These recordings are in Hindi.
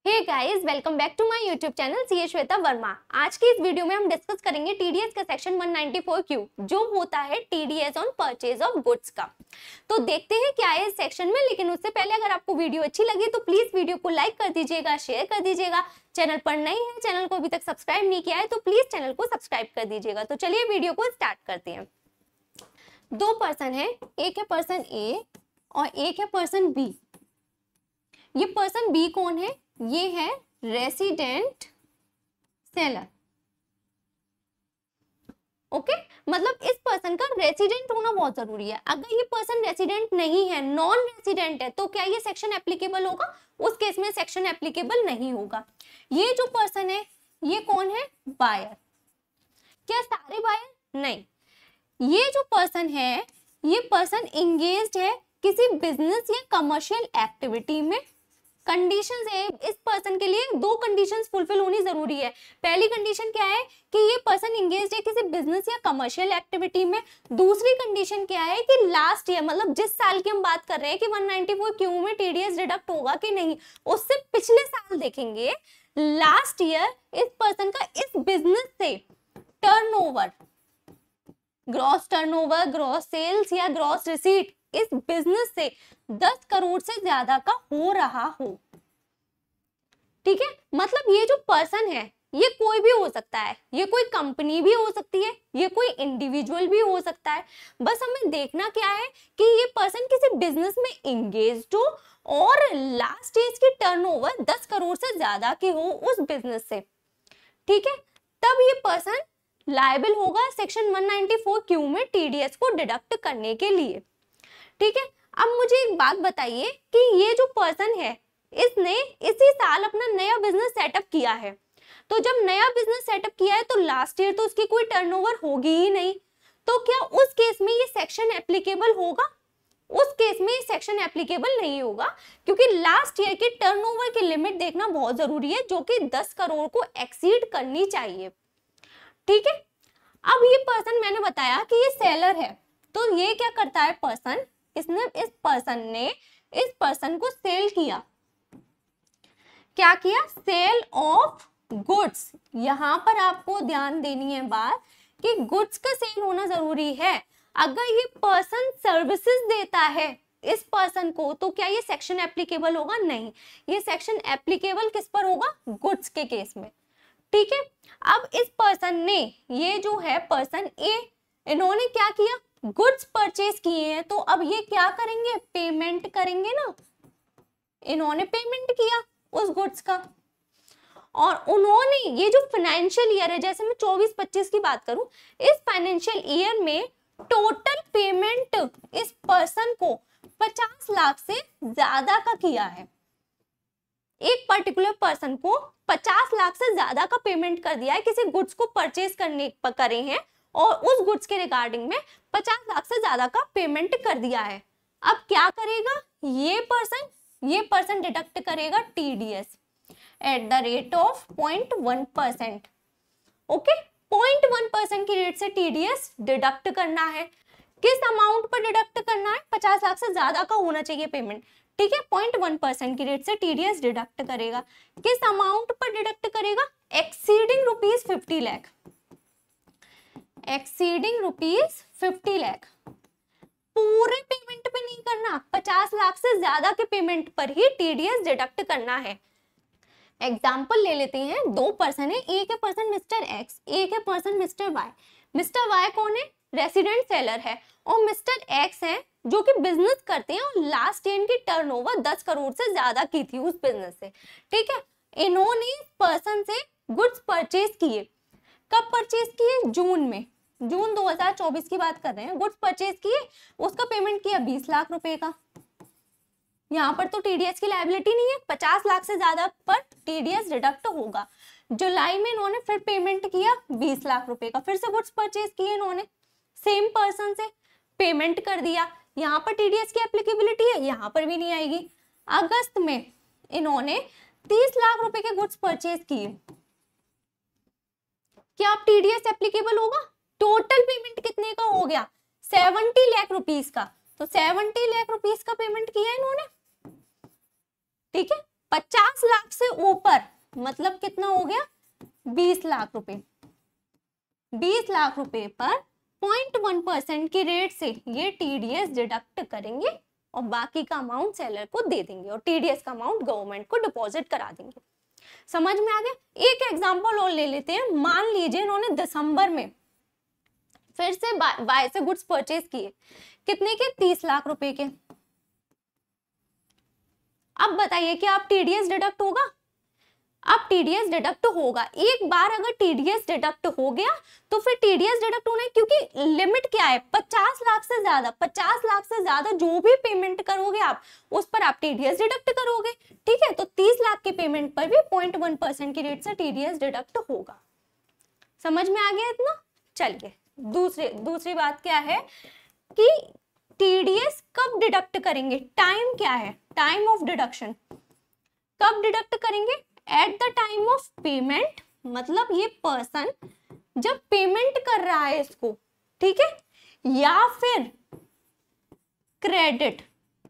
Hey guys, welcome back to my YouTube channel CA Shweta Verma. आज की इस वीडियो में हम डिस्कस करेंगे टीडीएस का सेक्शन 194Q जो होता है TDS on purchase of goods का। तो देखते हैं क्या है इस सेक्शन में, लेकिन उससे पहले अगर आपको वीडियो अच्छी लगी तो प्लीज वीडियो को लाइक कर दीजिएगा, शेयर कर दीजिएगा। चैनल पर नए हैं, चैनल को अभी तक सब्सक्राइब नहीं किया है तो प्लीज चैनल को सब्सक्राइब कर दीजिएगा। तो चलिए वीडियो को स्टार्ट करते हैं। दो पर्सन है, एक है पर्सन ए और एक है पर्सन बी। ये पर्सन बी कौन है? ये है रेसिडेंट सेलर। ओके, मतलब इस पर्सन का रेसिडेंट होना बहुत जरूरी है। अगर ये पर्सन रेसिडेंट नहीं है, नॉन रेसिडेंट है, तो क्या ये सेक्शन एप्लीकेबल होगा? उस केस में सेक्शन एप्लीकेबल नहीं होगा। ये जो पर्सन है ये कौन है? बायर। क्या सारे बायर? नहीं। ये जो पर्सन है ये पर्सन एंगेज्ड है किसी बिजनेस या कमर्शियल एक्टिविटी में। कंडीशंस है इस पर्सन के लिए, दो कंडीशंस फुलफिल होनी जरूरी है। पहली कंडीशन क्या है कि ये पर्सन एंगेज्ड है किसी बिजनेस या कमर्शियल एक्टिविटी में। दूसरी कंडीशन क्या है कि लास्ट ईयर, मतलब जिस साल की हम बात कर रहे हैं कि 194Q में टीडीएस डिडक्ट होगा कि नहीं, उससे पिछले साल देखेंगे। लास्ट ईयर इस पर्सन का इस बिजनेस से turnover, gross turnover, gross sales या ग्रॉस रिसीट इस बिजनेस से 10 करोड़ से ज्यादा का हो रहा हो। ठीक है, मतलब ये जो पर्सन है ये कोई भी हो सकता है, ये कोई कंपनी भी हो सकती है, ये कोई इंडिविजुअल भी हो सकता है। बस हमें देखना क्या है कि ये पर्सन किसी बिजनेस में एंगेज्ड हो और लास्ट स्टेज की टर्नओवर 10 करोड़ से ज्यादा की हो उस बिजनेस से। ठीक है, तब ये पर्सन लायबल होगा सेक्शन 194Q में टीडीएस को डिडक्ट करने के लिए। ठीक है, अब मुझे एक बात बताइए कि ये जो पर्सन है इसने इसी साल अपना नया बिजनेस सेटअप किया है। तो जब नया बिजनेस सेटअप किया है तो लास्ट ईयर तो उसकी कोई टर्नओवर होगी ही नहीं। तो क्या उस केस में ये सेक्शन एप्लीकेबल होगा? उस केस में ये सेक्शन एप्लीकेबल नहीं होगा, क्योंकि लास्ट ईयर की टर्नओवर की लिमिट देखना बहुत जरूरी है जो कि 10 करोड़ को एक्सीड करनी चाहिए। ठीक है, अब ये पर्सन मैंने बताया कि ये सेलर है, तो ये क्या करता है पर्सन, इस पर्सन को सेल किया। क्या किया? Sale of goods. यहां पर आपको ध्यान देनी है बात कि गुड्स का सेल होना जरूरी है। अगर ये पर्सन सर्विसेज देता है इस पर्सन को तो क्या ये सेक्शन एप्लीकेबल होगा? नहीं। ये सेक्शन एप्लीकेबल किस पर होगा? गुड्स के केस में। ठीक है, अब इस पर्सन ने, ये जो है पर्सन ए, इन्होंने क्या किया? गुड्स परचेज किए हैं, तो अब ये क्या करेंगे? पेमेंट करेंगे ना। इन्होंने पेमेंट किया उस गुड्स का, और उन्होंने ये जो फाइनेंशियल ईयर है, जैसे मैं 24-25 की बात करूं, इस फाइनेंशियल ईयर में टोटल पेमेंट इस पर्सन को 50 लाख से ज्यादा का किया है। एक पर्टिकुलर पर्सन को 50 लाख से ज्यादा का पेमेंट कर दिया है, किसी गुड्स को परचेज करे हैं और उस गुड्स के रिगार्डिंग में 50 लाख से ज्यादा का पेमेंट कर दिया है। अब क्या करेगा ये पर्सन डिडक्ट करेगा TDS at the rate of 0.1%। Okay, 0.1% की रेट से टीडीएस डिडक्ट करना है। किस अमाउंट पर डिडक्ट करना है? 50 लाख से ज्यादा का होना चाहिए पेमेंट। ठीक है, 0.1% की रेट से टीडीएस डिडक्ट करेगा। किस अमाउंट पर डिडक्ट करेगा? एक्सीडिंग ₹50 लाख। एक्सीडिंग ₹50 लाख। पूरे पेमेंट पे नहीं करना, 50 लाख से ज्यादा के पेमेंट पर ही टीडीएस डिडक्ट करना है। एग्जाम्पल ले लेते हैं। दो पर्सन है, एक है पर्सन मिस्टर एक्स, एक है person mister Y. Mister Y कौन है? रेसिडेंट सेलर है, और मिस्टर एक्स है जो कि बिजनेस करते हैं और लास्ट ईयर की टर्नओवर 10 करोड़ से ज्यादा की थी उस बिजनेस से। ठीक है, इन्होंने पर्सन से गुड्स परचेज किए। कब परचेज किए? जून में, जून 2024 की बात कर रहे हैं। गुड्स परचेज किए, उसका पेमेंट किया 20 लाख रुपए का। यहाँ पर तो टीडीएस की लायबिलिटी नहीं है, 50 लाख से ज्यादा पर टीडीएस डिडक्ट होगा। जुलाई में इन्होंने फिर पेमेंट किया 20 लाख रुपए का, फिर से गुड्स परचेज किए इन्होंने, सेम पर्सन से पेमेंट कर दिया। यहाँ पर टीडीएस की एप्लीकेबिलिटी है, यहाँ पर भी नहीं आएगी। अगस्त में इन्होंने 30 लाख रुपए के गुड्स परचेज किए। क्या अब टीडीएस एप्लीकेबल होगा? टोटल पेमेंट कितने का हो गया? 70 लाख रुपीस का। तो 70 लाख रुपीस का पेमेंट किया इन्होंने। ठीक है, 50 लाख से ऊपर मतलब कितना हो गया 20 लाख रुपए। 20 लाख रुपए पर 0.1% की रेट से ये टीडीएस डिडक्ट करेंगे और बाकी का अमाउंट सेलर को दे देंगे और टीडीएस का अमाउंट गवर्नमेंट को डिपॉजिट करा देंगे। समझ में आ गया? एक एग्जांपल और ले लेते हैं। मान लीजिए इन्होंने दिसंबर में फिर से बाय से गुड्स परचेज किए, कितने के 30 लाख रुपए के। अब बताइए कि आप टीडीएस डिडक्ट होगा? अब टीडीएस डिडक्ट होगा। एक बार अगर टीडीएस डिडक्ट हो गया तो फिर टीडीएस डिडक्ट होना है, क्योंकि लिमिट क्या है 50 लाख से ज्यादा। 50 लाख से ज्यादा जो भी पेमेंट करोगे आप उस पर आप टीडीएस डिडक्ट करोगे, ठीक है। तो 30 लाख की पेमेंट पर भी 0.1% की रेट से टीडीएस डिडक्ट होगा। समझ में आ गया इतना? चलिए दूसरी बात क्या है कि टीडीएस कब डिडक्ट करेंगे, टाइम क्या है, टाइम ऑफ डिडक्शन कब डिडक्ट करेंगे? At the time of payment, मतलब ये पर्सन जब पेमेंट कर रहा है इसको, ठीक है, या फिर credit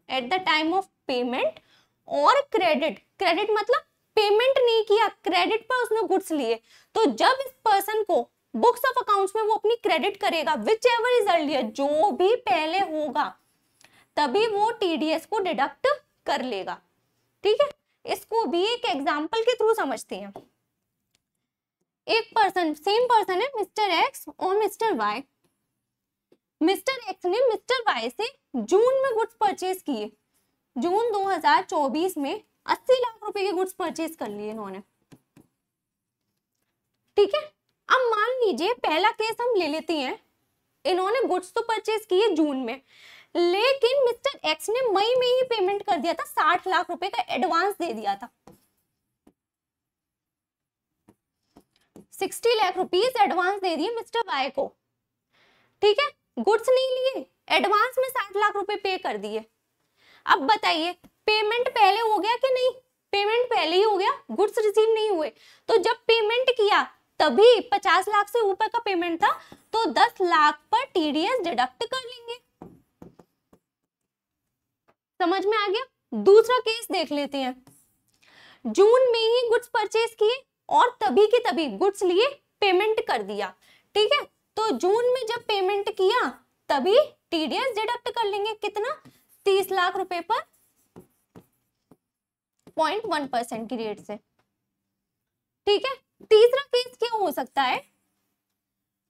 at the time of payment और क्रेडिट मतलब पेमेंट नहीं किया, क्रेडिट पर उसने गुड्स लिए, तो जब इस पर्सन को बुक्स ऑफ अकाउंट्स में वो अपनी क्रेडिट करेगा, विच एवर इज अर्लियर, जो भी पहले होगा तभी वो टीडीएस को डिडक्ट कर लेगा, ठीक है। इसको भी एक एग्जांपल के थ्रू समझते हैं। एक पर्सन, सेम पर्सन है मिस्टर एक्स और मिस्टर वाई। मिस्टर एक्स ने मिस्टर वाई से जून में गुड्स परचेज किए। जून 2024 में 80 लाख रुपए के गुड्स परचेज कर लिए इन्होंने, ठीक है। अब मान लीजिए पहला केस हम ले लेते हैं, इन्होंने गुड्स तो परचेज किए जून में, लेकिन मिस्टर एक्स ने मई में ही पेमेंट कर दिया था, 60 लाख रुपए का एडवांस दे दिया था। 60 लाख रुपीस एडवांस दे दिए मिस्टर वाई को, ठीक है। गुड्स नहीं लिए, एडवांस में 60 लाख रुपए पे कर दिए। अब बताइए पेमेंट पहले हो गया कि नहीं? पेमेंट पहले ही हो गया, गुड्स रिसीव नहीं हुए। तो जब पेमेंट किया तभी 50 लाख से ऊपर का पेमेंट था, तो 10 लाख पर टीडीएस डिडक्ट कर लेंगे। समझ में आ गया? दूसरा केस देख लेते हैं। जून में ही गुड्स परचेज किए और तभी के तभी गुड्स लिए, पेमेंट कर दिया, ठीक है। तो जून में जब पेमेंट किया तभी टीडीएस डिडक्ट कर लेंगे, कितना? 30 लाख रुपए पर 0.1% की रेट से, ठीक है। तीसरा केस क्या हो सकता है?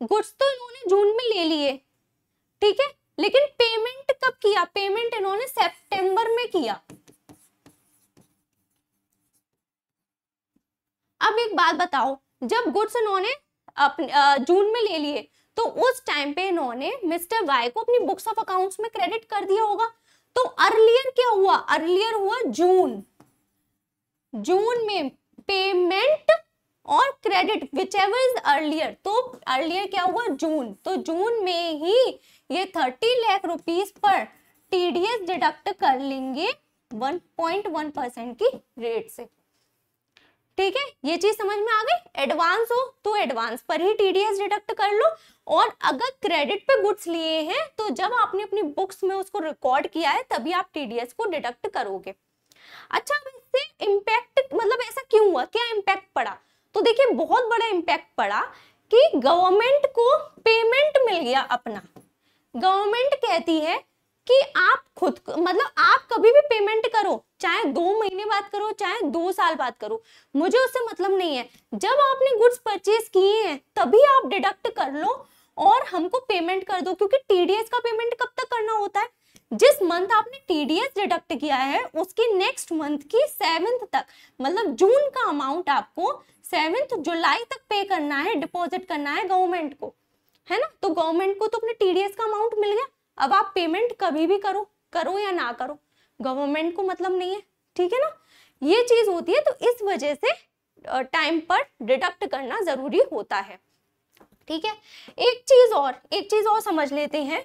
गुड्स तो इन्होंने जून में ले लिए, ठीक है, लेकिन पेमेंट कब किया? पेमेंट इन्होंने सितंबर में किया। अब एक बात बताओ, जब गुड्स इन्होंने जून में ले लिए तो उस टाइम पे इन्होंने मिस्टर वाई को अपनी बुक्स ऑफ अकाउंट्स में क्रेडिट कर दिया होगा। तो अर्लियर क्या हुआ? अर्लियर हुआ जून। जून में पेमेंट और credit which ever is earlier, तो अर्लियर क्या हुआ? जून। तो जून में ही ये 30 लाख रुपीस पर टीडीएस डिडक्ट कर लेंगे 1.1% की रेट से, ठीक है। ये चीज समझ में आ गई? एडवांस हो तो एडवांस पर ही टीडीएस डिडक्ट कर लो, और अगर क्रेडिट पे गुड्स लिए हैं तो जब आपने अपनी बुक्स में उसको रिकॉर्ड किया है तभी आप टीडीएस को डिडक्ट करोगे। अच्छा, अब इससे इम्पैक्ट मतलब ऐसा क्यों हुआ, क्या इम्पैक्ट पड़ा? तो देखिए बहुत बड़ा इम्पैक्ट पड़ा कि गवर्नमेंट को पेमेंट मिल गया अपना। गवर्नमेंट कहती है कि आप खुद मतलब आप कभी भी पेमेंट करो, चाहे 2 महीने बाद करो चाहे 2 साल बाद करो, मुझे उससे मतलब नहीं है। जब आपने गुड्स परचेज किए हैं तभी आप डिडक्ट कर लो और हमको पेमेंट कर दो, क्योंकि टीडीएस का पेमेंट कब तक करना होता है? जिस मंथ आपने टीडीएस डिडक्ट किया है उसकी नेक्स्ट मंथ की 7th तक, मतलब जून का अमाउंट आपको 7 जुलाई तक पे करना है, डिपॉजिट करना है गवर्नमेंट को, है ना। तो गवर्नमेंट को तो अपने टीडीएस का अमाउंट मिल गया, अब आप पेमेंट कभी भी करो या ना करो, गवर्नमेंट को मतलब नहीं है, ठीक है ना। ये चीज होती है, तो इस वजह से टाइम पर डिडक्ट करना जरूरी होता है, ठीक है। एक चीज और समझ लेते हैं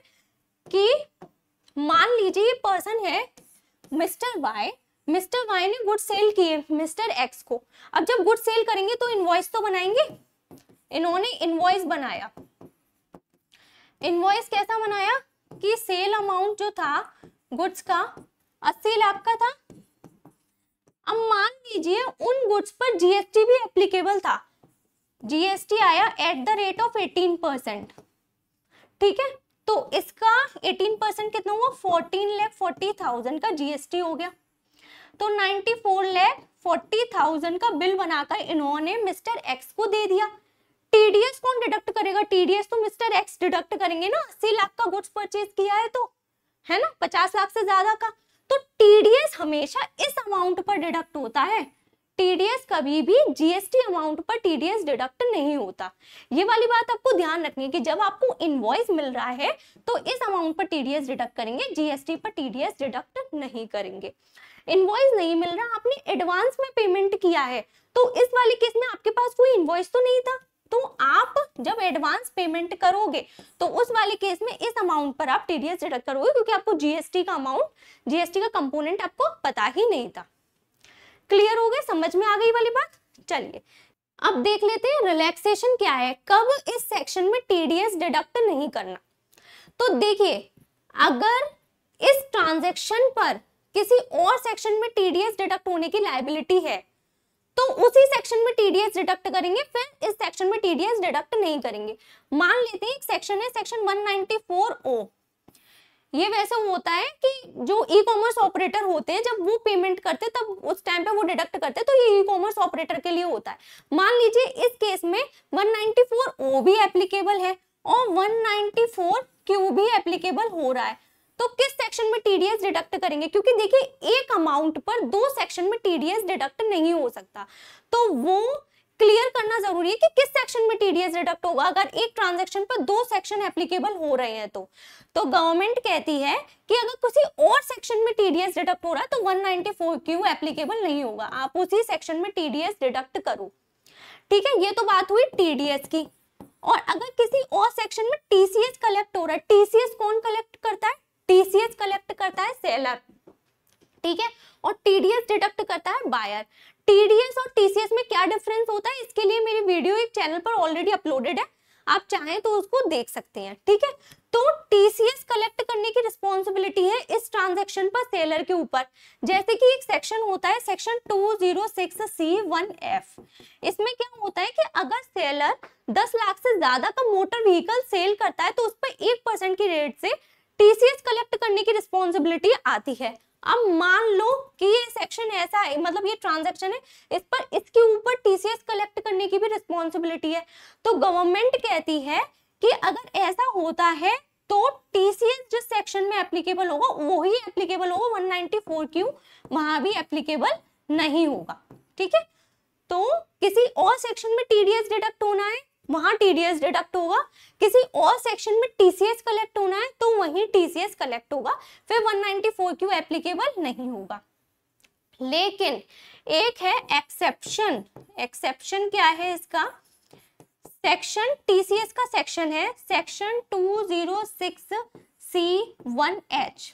कि मान लीजिए ये पर्सन है मिस्टर वाई ने गुड सेल किए मिस्टर एक्स को। अब जब गुड सेल करेंगे तो इनवॉइस तो बनाएंगे, इन्होंने इनवॉइस बनाया। इनवॉइस कैसा बनाया कि सेल अमाउंट जो था गुड्स का 80 लाख का था, अब मान लीजिए उन गुड्स पर जीएसटी भी एप्लीकेबल था, जीएसटी आया एट द रेट ऑफ 18%, ठीक है, तो इसका 18% कितना हुआ, 14,40,000 का जीएसटी हो गया। तो 94,40,000 का बिल बनाकर इन्होंने मिस्टर एक्स को दे दिया। टीडीएस कौन डिडक्ट करेगा, टीडीएस तो मिस्टर एक्स डिडक्ट करेंगे ना, 80 लाख का गुड्स परचेज किया है तो, है ना, 50 लाख से ज्यादा का, तो टीडीएस हमेशा इस अमाउंट पर डिडक्ट होता है। टीडीएस कभी भी जीएसटी अमाउंट पर टीडीएस डिडक्ट नहीं होता। ये वाली बात आपको ध्यान रखनी है कि जब आपको इनवॉइस मिल रहा है तो इस अमाउंट पर टीडीएस डिडक्ट करेंगे, जीएसटी पर टीडीएस डिडक्ट नहीं करेंगे। इनवॉइस नहीं मिल रहा, आपने एडवांस में पेमेंट किया है, तो इस वाले केस में आपके पास कोई इनवॉइस तो नहीं था, तो आप जब एडवांस पेमेंट करोगे तो उस वाले केस में इस अमाउंट पर आप टीडीएस डिडक्ट करोगे, क्योंकि आपको जीएसटी का अमाउंट, जीएसटी का कंपोनेंट आपको पता ही नहीं था। क्लियर हो गए, समझ में आ गई वाली बात। चलिए अब देख लेते हैं रिलैक्सेशन क्या है, कब इस सेक्शन में टीडीएस डिडक्ट नहीं करना। तो देखिए, अगर इस ट्रांजैक्शन पर किसी और सेक्शन में टीडीएस डिडक्ट होने की लायबिलिटी है तो उसी सेक्शन में टीडीएस डिडक्ट करेंगे, फिर इस सेक्शन में टीडीएस डिडक्ट नहीं करेंगे। मान लेते हैं एक सेक्शन है सेक्शन 194O, ये वैसा होता है कि जो ई कॉमर्स ऑपरेटर होते हैं जब वो पेमेंट करते तब उस टाइम पे वो डिडक्ट करते, तो ये ई कॉमर्स ऑपरेटर के लिए होता है। मान लीजिए इस केस में 194O भी एप्लीकेबल है और 194Q भी एप्लीकेबल हो रहा है, तो किस सेक्शन में टीडीएस डिडक्ट करेंगे, क्योंकि देखिए एक अमाउंट पर दो सेक्शन में टीडीएस डिडक्ट नहीं हो सकता, तो वो क्लियर करना जरूरी है कि किस सेक्शन में टीडीएस डिडक्ट होगा। अगर एक ट्रांजैक्शन पर दो सेक्शन एप्लीकेबल हो रहे हैं तो गवर्नमेंट कहती है कि अगर किसी और सेक्शन में टीडीएस डिडक्ट हो रहा है तो 194Q एप्लीकेबल नहीं होगा, आप उसी सेक्शन में टीडीएस डिडक्ट करो। ठीक है, ये तो बात हुई टीडीएस की। और अगर किसी और सेक्शन में टीसीएस कलेक्ट हो रहा है, टीसीएस कौन कलेक्ट करता है, टीसीएस कलेक्ट करता है सेलर, ठीक है, और टीडीएस डिडक्ट करता है बायर। टीडीएस और टीसीएस में क्या डिफरेंस होता है, इसके लिए मेरी वीडियो एक चैनल पर ऑलरेडी अपलोडेड है, आप चाहें तो उसको देख सकते हैं। ठीक है, तो टीसीएस कलेक्ट करने की रिस्पॉन्सिबिलिटी है इस ट्रांजैक्शन पर सेलर के ऊपर। जैसे कि एक सेक्शन होता है सेक्शन 206C1F, इसमें क्या होता है कि अगर सेलर 10 लाख से ज्यादा का मोटर व्हीकल सेल करता है तो उस पर 1% की रेट से टीसीएस कलेक्ट करने की रिस्पॉन्सिबिलिटी आती है। अब मान लो कि ये सेक्शन ऐसा है, मतलब ये ट्रांजैक्शन है, इस पर इसके ऊपर टीसीएस कलेक्ट करने की भी रिस्पॉन्सिबिलिटी है, तो गवर्नमेंट कहती है कि अगर ऐसा होता है तो टीसीएस जिस सेक्शन में एप्लीकेबल होगा वही एप्लीकेबल होगा, 194Q वहां भी एप्लीकेबल नहीं होगा। ठीक है, तो किसी और सेक्शन में टीडीएस डिडक्ट होना है वहां टीडीएस डिडक्ट होगा, किसी और सेक्शन में टीसीएस कलेक्ट होना है तो वहीं टीसीएस कलेक्ट होगा, फिर 194Q एप्लीकेबल नहीं होगा। लेकिन एक है एक्सेप्शन। एक्सेप्शन क्या है इसका, सेक्शन टीसीएस का सेक्शन है सेक्शन 206C1H।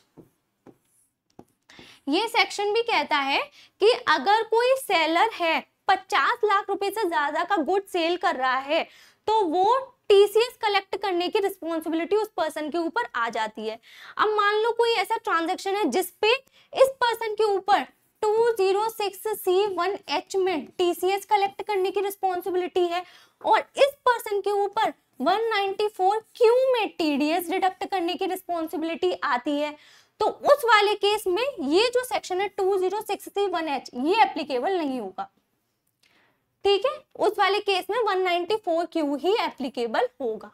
ये सेक्शन भी कहता है कि अगर कोई सेलर है 50 लाख रुपए से ज्यादा का गुड सेल कर रहा है तो वो टीसीएस कलेक्ट करने की रिस्पॉन्सिबिलिटी उस पर्सन के ऊपर आ जाती है। अब मान लो कोई ऐसा ट्रांजैक्शन है जिसपे इस पर्सन के ऊपर 206C1H में टीसीएस कलेक्ट करने की रिस्पॉन्सिबिलिटी है और इस पर्सन के ऊपर 194Q में टीडीएस डिडक्ट करने की रिस्पॉन्सिबिलिटी आती है, तो उस वाले केस में ये जो सेक्शन है 206C1H ये एप्लीकेबल नहीं होगा। ठीक है, उस वाले केस में 194Q ही एप्लीकेबल होगा।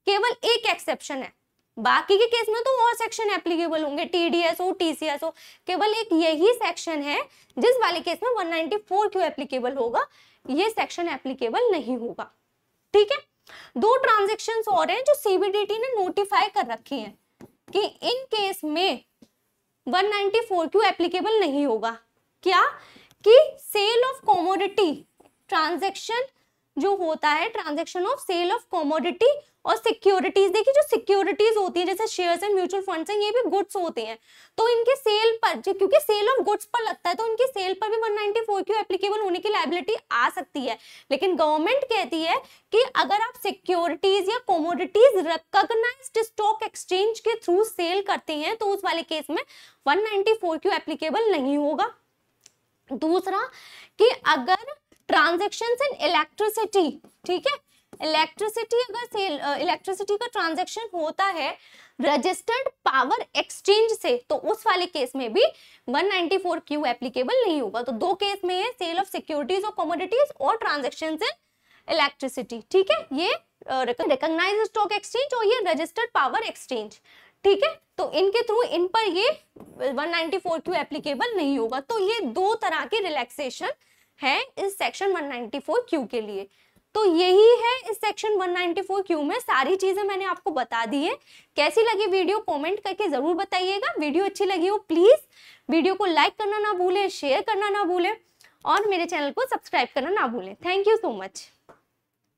केवल एक एक्सेप्शन है, बाकी के केस में तो और सेक्शन एप्लीकेबल होंगे, टीडीएस हो टीसीएस हो, केवल एक यही सेक्शन है जिस वाले केस में 194Q एप्लीकेबल होगा, ये सेक्शन एप्लीकेबल नहीं होगा। ठीक है, दो ट्रांजैक्शंस और हैं जो सीबीडीटी ने नोटिफाई कर रखी हैं कि इन केस में 194Q एप्लीकेबल नहीं होगा। क्या कि सेल ऑफ कमोडिटी ट्रांजैक्शन जो होता है, transaction of sale of commodity और सिक्योरिटीज। देखिए जो सिक्योरिटीज होती है जैसे शेयर्स एंड म्यूचुअल फंड्स हैं, ये भी गुड्स होते हैं, तो इनके सेल पर क्योंकि सेल ऑफ गुड्स पर लगता है तो इनकी सेल पर भी 194Q एप्लीकेबल होने की लायबिलिटी आ सकती है। लेकिन गवर्नमेंट कहती है कि अगर आप सिक्योरिटीज या कमोडिटीज रिकॉग्नाइज्ड स्टॉक एक्सचेंज के थ्रू सेल करते हैं तो उस वाले केस में 194Q एप्लीकेबल नहीं होगा। दूसरा कि अगर ट्रांजेक्शन इन इलेक्ट्रिसिटी, ठीक है, इलेक्ट्रिसिटी अगर सेल इलेक्ट्रिसिटी का ट्रांजेक्शन होता है रजिस्टर्ड पावर एक्सचेंज से, तो उस वाले केस में भी 194Q एप्लीकेबल नहीं होगा। तो दो केस में है, सेल ऑफ सिक्योरिटीज और कमोडिटीज और ट्रांजेक्शन इन इलेक्ट्रिसिटी, ठीक है, ये रिकॉग्नाइज्ड स्टॉक एक्सचेंज और ये रजिस्टर्ड पावर एक्सचेंज, ठीक है। तो इनके थ्रू इन पर ये 194Q एप्लीकेबल नहीं होगा। तो ये दो तरह की रिलैक्सेशन है इस सेक्शन 194Q के लिए। तो यही है इस सेक्शन 194Q में, सारी चीजें मैंने आपको बता दी है। कैसी लगी वीडियो कमेंट करके जरूर बताइएगा। वीडियो अच्छी लगी हो प्लीज वीडियो को लाइक करना ना भूलें, शेयर करना ना भूलें और मेरे चैनल को सब्सक्राइब करना ना भूलें। Thank you so much.